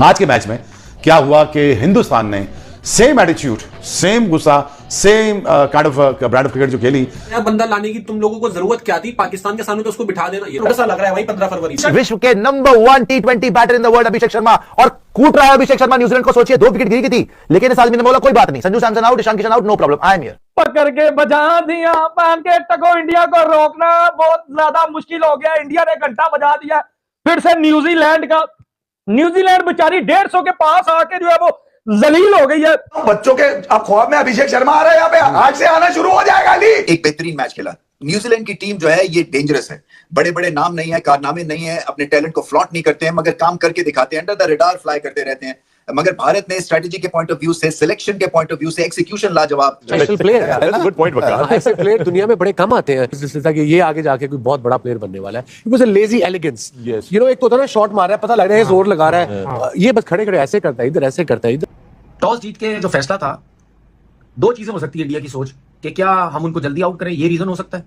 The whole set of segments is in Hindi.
आज के मैच में क्या हुआ कि हिंदुस्तान ने सेम एटीट्यूड, सेम गुस्सा, same kind of brand of cricket जो खेली। बंदा लाने की तुम लोगों को जरूरत क्या थी? पाकिस्तान के सामने तो उसको बिठा देना। ये ऐसा लग रहा है भाई 15 फरवरी विश्व के number 1 T20 batter in the world Abhishek Sharma, और कूट रहा है अभिषेक शर्मा न्यूजीलैंड को। सोचिए 2 विकेट गिरी थी, लेकिन इस आदमी ने बोला कोई बात नहीं, Sanju Samson out, Ishan Kishan out, no problem, I am here. पकड़ के बजा दिया पान के टको, इंडिया को रोकना बहुत ज्यादा मुश्किल हो गया। इंडिया ने घंटा बजा दिया। फिर से न्यूजीलैंड बेचारी 150 के पास आके जो है वो जलील हो गई है। बच्चों के अब ख्वाब में अभिषेक शर्मा आ रहा है यहाँ पे, आज से आना शुरू हो जाएगा। एक बेहतरीन मैच खेला। न्यूजीलैंड की टीम जो है ये डेंजरस है। बड़े बड़े नाम नहीं है, कारनामे नहीं है, अपने टैलेंट को फ्लॉन्ट नहीं करते हैं, मगर काम करके दिखाते हैं, अंडर द रडार फ्लाई करते रहते हैं। मगर भारत ने स्ट्रेटजी के पॉइंट ऑफ व्यू से, सिलेक्शन के पॉइंट ऑफ व्यू से, एक्सिक्यूशन लाजवाब। गुड पॉइंट वकार। ऐसे प्लेयर दुनिया में बड़े कम आते हैं जिससे कि ये आगे जाके कोई बहुत बड़ा प्लेयर बनने वाला है। It was a lazy elegance. You know, एक तो होता है ना शॉट मार रहा है, पता लग रहा है जोर लगा रहा है, ये बस खड़े खड़े ऐसे करता है, इधर ऐसे करता है, इधर। टॉस जीत के जो फैसला था, 2 चीजें हो सकती है इंडिया की सोच कि क्या हम उनको जल्दी आउट करें, ये रीजन हो सकता है,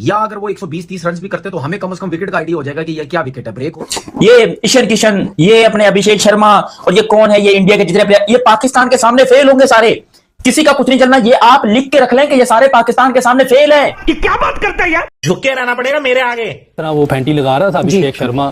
या अगर वो 120-30 रन भी करते तो हमें कम से कम विकेट का आइडिया हो जाएगा कि ये क्या विकेट है, ब्रेक हो। ये ईशान किशन, ये अपने अभिषेक शर्मा, और ये कौन है, ये इंडिया के जितने प्लेयर, ये पाकिस्तान के सामने फेल होंगे सारे, किसी का कुछ नहीं चलना। ये आप लिख के रख लें कि ये सारे पाकिस्तान के सामने फेल है। कि क्या बात करते हैं यार, झुके रहना पड़ेगा मेरे आगे। वो फैंटी लगा रहा था अभिषेक शर्मा,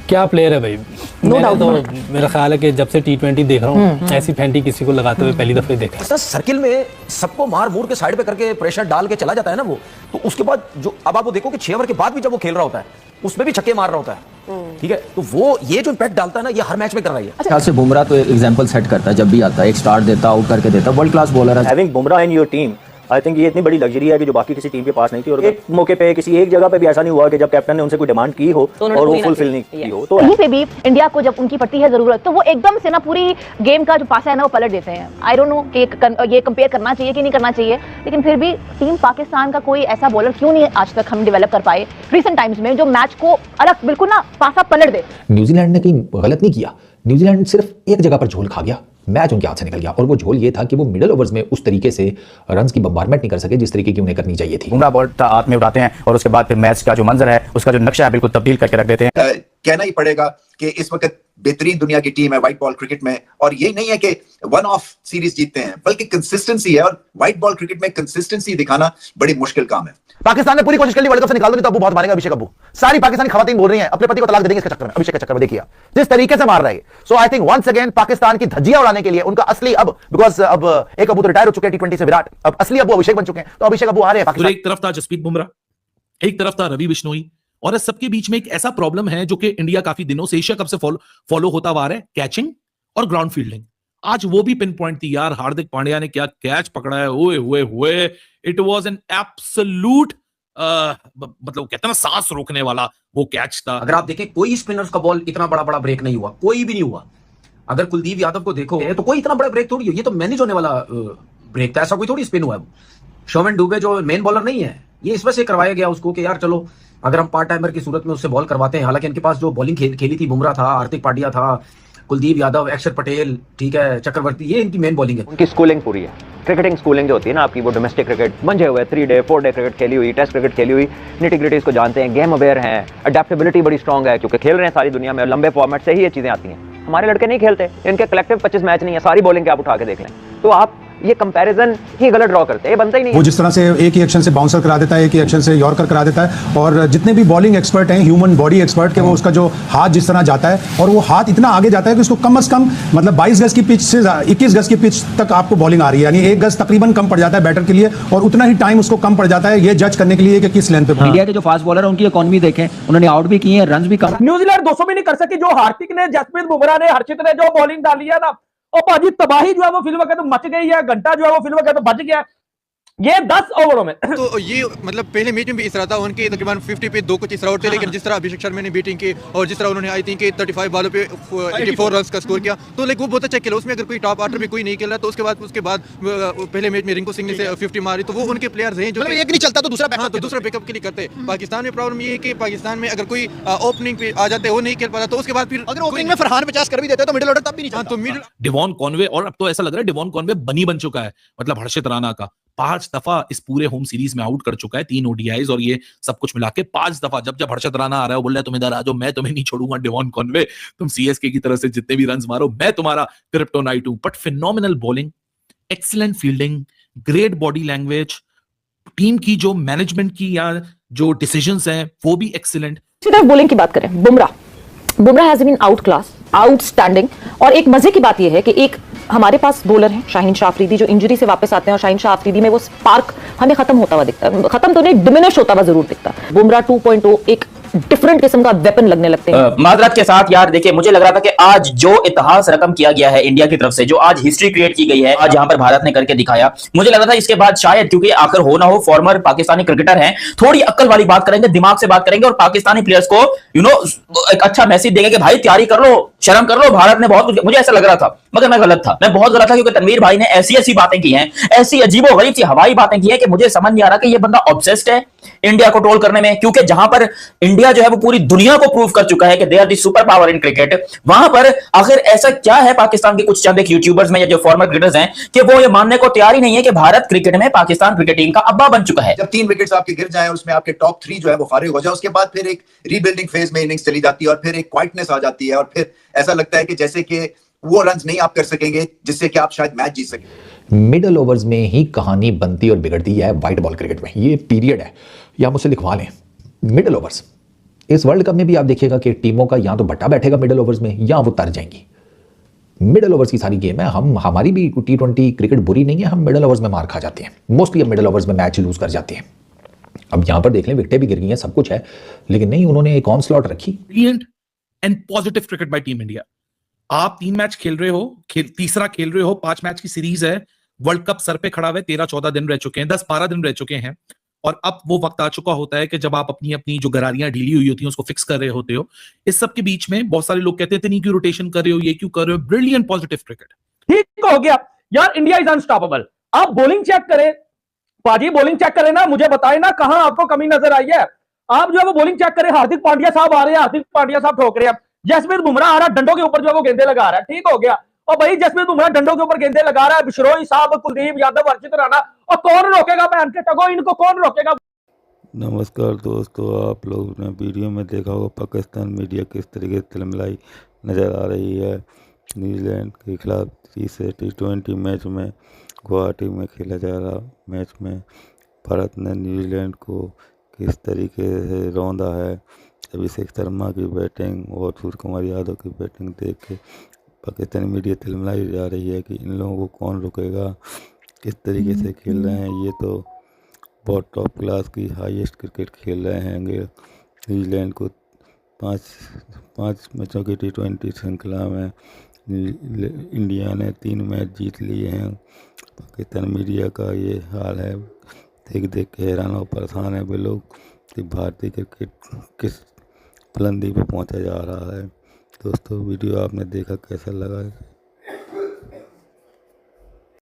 क्या प्लेयर है भाई। नो डाउट, तो मेरा ख्याल है कि जब से T20 देख रहा हूँ ऐसी फैंटी किसी को लगाते हुए पहली दफे देखा। सर्किल में सबको मार मूर के साइड पे करके प्रेशर डाल के चला जाता है ना वो, तो उसके बाद जो अब आप वो देखो कि 6 ओवर के बाद भी जब वो खेल रहा होता है उसमें भी छक्के मार रहा होता है, ठीक है। तो वो ये जो इम्पैक्ट डालता है ना, ये हर मैच में कर रही है। ख्याल से बुमराह तो एग्जांपल सेट करता है, जब भी आता है एक स्टार्ट देता, आउट करके देता, वर्ल्ड क्लास बॉलर है। Having Bumrah in your team, I think ये इतनी बड़ी लग्जरी है कि जो बाकी किसी टीम के पास नहीं थी। और एक मौके पे किसी एक जगह पे भी ऐसा नहीं हुआ कि जब कैप्टन ने उनसे कोई डिमांड की हो और वो फुलफिल नहीं की हो। तो कहीं पे भी इंडिया को जब उनकी पड़ती है जरूरत, तो वो एकदम से ना पूरी गेम का जो पासा है ना वो पलट देते हैं। आई डोंट नो कि ये कंपेयर करना चाहिए कि नहीं करना चाहिए, लेकिन फिर भी टीम पाकिस्तान का कोई ऐसा बॉलर क्यों नहीं आज तक हम डेवलप कर पाए रिसेंट टाइम्स में, जो मैच को अलग बिल्कुल ना पासा पलट दे। न्यूजीलैंड ने कहीं गलत नहीं किया, न्यूजीलैंड सिर्फ एक जगह पर झोल खा गया, मैच उनके हाथ से निकल गया, और वो झोल ये था कि वो मिडिल ओवर्स में उस तरीके से रन्स की बम्बारमेंट नहीं कर सके जिस तरीके की उन्हें करनी चाहिए थी। बुमराह बॉल हाथ में उठाते हैं और उसके बाद फिर मैच का जो मंजर है, उसका जो नक्शा है, बिल्कुल तब्दील करके रख देते हैं। कहना ही पड़ेगा कि इस वक्त बेहतरीन दुनिया की टीम है व्हाइट बॉल क्रिकेट में, और ये नहीं है कि वन ऑफ सीरीज जीतते हैं, बल्कि कंसिस्टेंसी है, और व्हाइट बॉल क्रिकेट में कंसिस्टेंसी दिखाना बड़ी मुश्किल काम है। पाकिस्तान ने पूरी कोशिश कर ली वर्ल्ड कप से निकाल दो, नहीं तो अबू बहुत मारेगा अभिषेक। अबू सारी पाकिस्तानी खवातीन बोल रही हैं अपने पति को तलाक दे देंगे इसके चक्कर में, अभिषेक के चक्कर में। देखिए जिस तरीके से मार रहे हैं। So I think once again Pakistan की धज्जियां उड़ाने के लिए उनका असली अब, बिकॉज अब एक अबू तो रिटायर हो चुके हैं T20 से, विराट, अब असली अबू अभिषेक बन चुके हैं। तो अभिषेक अबू आ रहे हैं पाकिस्तान। तो एक तरफ था जसप्रीत बुमराह, एक तरफ था रवि बिश्नोई, और इस सबके बीच में एक ऐसा प्रॉब्लम है जो कि इंडिया काफी दिनों से एशिया कप से फॉलो होता हुआ रहा है, कैचिंग और ग्राउंड फील्डिंग। आज वो भी पिन पॉइंट थी यार, हार्दिक पांड्या ने क्या कैच पकड़ा है, ओए हुए हुए, इट वाज एन एब्सोल्यूट, मतलब कहते हैं ना सांस रोकने वाला वो कैच था। अगर आप देखें कोई स्पिनर्स का बॉल इतना बड़ा ब्रेक नहीं हुआ, कोई भी नहीं हुआ। अगर कुलदीप यादव को देखो तो कोई इतना बड़ा ब्रेक थोड़ी, ये तो मैनेज होने वाला ब्रेक था, ऐसा कोई थोड़ी स्पिन हुआ है। शोमन डुबे जो मेन बॉलर नहीं है, ये इस वजह से करवाया गया उसको कि यार चलो अगर हम पार्ट टाइमर की सूरत में उससे बॉल करवाते हैं। हालांकि इनके पास जो बॉलिंग खेली थी, बुमराह था, हार्दिक पांड्या था, कुलदीप यादव, अक्षर पटेल, ठीक है, चक्रवर्ती, ये इनकी मेन बॉलिंग है। उनकी स्कूलिंग पूरी है, क्रिकेटिंग स्कूलिंग जो होती है ना आपकी, वो डोमेस्टिक क्रिकेट मंझे हुए 3 डे 4 डे क्रिकेट खेली हुई, टेस्ट क्रिकेट खेली हुई, निटी-ग्रिटीज को जानते हैं, गेम अवेयर हैं, अडेप्टेबिलिटी बड़ी स्ट्रांग है क्योंकि खेल रहे हैं सारी दुनिया में, और लंबे फॉर्मेट से ही ये चीजें आती हैं। हमारे लड़के नहीं खेलते, इनके कलेक्टिव 25 मैच नहीं है, सारी बॉलिंग के आप उठा के देख लें, तो आप ये कंपैरिजन ही गलत ड्रॉ करते हैं, ये बनता ही नहीं। वो जिस तरह से एक ही एक्शन से बाउंसर करा देता है, एक ही एक्शन से यॉर्कर करा देता है, और जितने भी बॉलिंग एक्सपर्ट हैं, ह्यूमन बॉडी एक्सपर्ट के, वो उसका जो हाथ जिस तरह जाता है, और वो हाथ इतना आगे जाता है कि उसको कम से कम मतलब 22 गज की पिच से 21 गज की पिच तक आपको बॉलिंग आ रही है, यानी 1 गज तकरीबन कम पड़ जाता है बैटर के लिए, और उतना ही टाइम उसको कम पड़ जाता है ये जज करने के लिए कि किस लेंथ पे। इंडिया के जो फास्ट बॉलर है उनकी इकॉनमी देखें, उन्होंने आउट भी किए हैं, रन भी कम। न्यूजीलैंड 200 भी नहीं कर सकी। जो हार्दिक ने, जसप्रीत बुमराह ने, हर्षित ने जो बॉलिंग डाली है ना, और पाजी तबाही जो है वो फिल्म के तो मच गई है, घंटा जो है वो फिल्म के तो बच गया। ये 10 ओवरों में तो ये मतलब पहले मैच में भी इस तरह था, उनके तकरीबन 50 पे 2 कुछ इस तरह थे, लेकिन जिस तरह अभिषेक शर्मा ने बैटिंग की और जिस तरह उन्होंने आई थिंक 35 बॉलों पे 84 रन का स्कोर किया, तो लाइक वो बहुत अच्छा खेला। उसमें अगर कोई टॉप ऑर्डर में कोई नहीं खेल रहा, तो उसके बाद पहले मैच में रिंकू सिंह ने 50 मारी, तो वो उनके प्लेयर्स हैं जो एक नहीं चलता तो दूसरा बैकअप के लिए करते हैं। पाकिस्तान में प्रॉब्लम ये है कि पाकिस्तान में अगर कोई ओपनिंग पे आ जाते हैं, वो नहीं खेल पाता, तो उसके बाद फिर अगर ओपनिंग में फरहान 50 कर भी देते तो मिडिल ऑर्डर तब भी नहीं चलता। डिवॉन कॉनवे, और अब तो ऐसा लग रहा है डिवॉन कॉनवे बन चुका है, मतलब हर्षित राणा का 5 दफा इस पूरे होम सीरीज में आउट कर चुका है, 3 ओडीआईज और ये सब कुछ मिला के 5 दफा। जब हर्षद राणा आ रहा है, बोल रहा है तुम इधर आ जाओ, मैं तुम्हें नहीं छोड़ूंगा डेवॉन कॉनवे, तुम सीएसके की तरफ से जितने भी रन मारो मैं तुम्हारा क्रिप्टोनाइट हूं। But phenomenal bowling, excellent fielding, great body language, team की जो मैनेजमेंट की या जो डिसीजंस हैं वो भी एक्सीलेंट। सिर्फ बॉलिंग की बात करें, Bumrah has been outclass, outstanding. और एक मजे की बात यह है कि एक हमारे पास बॉलर है शाहीन शाह अफरीदी, जो इंजरी से वापस आते हैं और शाहीन शाह अफरीदी में वो स्पार्क हमें खत्म होता हुआ दिखता है, खत्म तो नहीं डिमिनिश होता हुआ जरूर दिखता है। बुमराह 2.0 एक डिफरेंट किस्म का वेपन लगने लगते हैं। माजरत के साथ यार देखिए, मुझे लग रहा था कि आज जो इतिहास रकम किया गया है इंडिया की तरफ से, जो आज हिस्ट्री क्रिएट की गई है, आज यहां पर भारत ने करके दिखाया, मुझे लग रहा था इसके बाद शायद, क्योंकि आखिर हो ना हो फॉर्मर पाकिस्तानी क्रिकेटर हैं, थोड़ी अक्ल वाली बात करेंगे, दिमाग से बात करेंगे और पाकिस्तानी प्लेयर्स को एक अच्छा मैसेज देंगे कि भाई तैयारी कर लो, शर्म कर लो, भारत ने बहुत कुछ। मुझे ऐसा लग रहा था, मगर मैं गलत था, मैं बहुत गलत था, क्योंकि तनवीर भाई ने ऐसी बातें की हैं, ऐसी अजीबोगरीब सी हवाई बातें की हैं कि मुझे समझ नहीं आ रहा कि ये बंदा ऑब्सेस्ड है इंडिया को ट्रोल करने में। क्योंकि जहां पर इंडिया जो है वो पूरी दुनिया को प्रूव कर चुका है कि they are the super power in cricket, वहां पर आखिर ऐसा क्या है पाकिस्तान के कुछ चंद एक यूट्यूबर्स में या जो फॉर्मर क्रिकेटर्स हैं कि वो ये मानने को तैयार ही नहीं है कि भारत क्रिकेट में पाकिस्तान क्रिकेट टीम का अब्बा बन चुका है। जब 3 विकेट्स आपके गिर जाए, उसमें आपके टॉप 3 जो है वो फारिग हो जाए, उसके बाद फिर एक रीबिल्डिंग फेज में इनिंग्स चली जाती है और फिर एक क्वाइटनेस आ जाती है और फिर ऐसा लगता है कि जैसे कि वो रन नहीं आप कर सकेंगे जिससे कि आप शायद मैच जीत सकें। मिडल ओवर्स में ही कहानी बनती और बिगड़ती है व्हाइट बॉल क्रिकेट में। ये पीरियड है, या मुझसे लिखवा लें, मिडल ओवर्स। इस वर्ल्ड कप में भी आप देखिएगा कि टीमों का या तो बट्टा बैठेगा मिडल ओवर्स में, या वो तर जाएंगी। मिडल ओवर्स की सारी गेम है। हमारी भी T20 क्रिकेट बुरी नहीं है, हम मिडल ओवर्स में मार खा जाते हैं, मोस्टली हम मिडल ओवर्स में मैच लूज कर जाते हैं। अब यहां पर देख लें, विकेटें भी गिर गई हैं, सब कुछ है, लेकिन नहीं, उन्होंने एक ऑन स्लॉट रखी। Brilliant and positive cricket bye team India. आप 3 मैच खेल रहे हो, तीसरा खेल रहे हो, 5 मैच की सीरीज है, वर्ल्ड कप सर पे खड़ा हुआ है, 13-14 दिन रह चुके हैं, 10-12 दिन रह चुके हैं, और अब वो वक्त आ चुका होता है कि जब आप अपनी अपनी जो गरारियां ढीली हुई होती हैं उसको फिक्स कर रहे होते हो। इस सब के बीच में बहुत सारे लोग कहते हैं इतनी क्यों रोटेशन कर रहे हो, ये क्यों कर रहे हो। Brilliant positive cricket. ठीक हो गया यार, इंडिया इज अनस्टॉपेबल। आप बॉलिंग चेक करें पाजी, बॉलिंग चेक करें ना, मुझे बताएं ना कहां आपको कमी नजर आई है। आप जो है वो बॉलिंग चेक करें, हार्दिक पांड्या साहब आ रहे हैं, हार्दिक पांड्या साहब ठोक रहे हैं, जसप्रीत बुमराह आ रहा है, डंडों के ऊपर जो है वो गेंदे लगा रहा है। ठीक हो गया, और भाई जसप्रीत बुमराह डंडों के ऊपर गेंदे लगा रहा है, बिश्नोई साहब, कुलदीप यादव, हर्षित राणा, और कौन रोकेगा बहन के टगो, इनको कौन रोकेगा। नमस्कार दोस्तों, आप लोगों ने वीडियो में देखा होगा पाकिस्तान मीडिया किस तरीके से तिलमिलाई नज़र आ रही है। न्यूजीलैंड के खिलाफ तीसरे T20 मैच में गुवाहाटी में खेला जा रहा मैच में भारत ने न्यूजीलैंड को किस तरीके से रौंदा है। अभिषेक शर्मा की बैटिंग और सूर्य कुमार यादव की बैटिंग देख के पाकिस्तानी मीडिया तिलमिलाई जा रही है कि इन लोगों को कौन रोकेगा, किस तरीके से खेल रहे हैं। ये तो बहुत टॉप क्लास की हाईएस्ट क्रिकेट खेल रहे हैं। न्यूजीलैंड को 5 मैचों की T20 श्रृंखला में इंडिया ने 3 मैच जीत लिए हैं। पाकिस्तान मीडिया का ये हाल है, देख के हैरान और परेशान है वे लोग कि भारतीय क्रिकेट किस बुलंदी पर पहुंचा जा रहा है। दोस्तों वीडियो आपने देखा, कैसा लगा?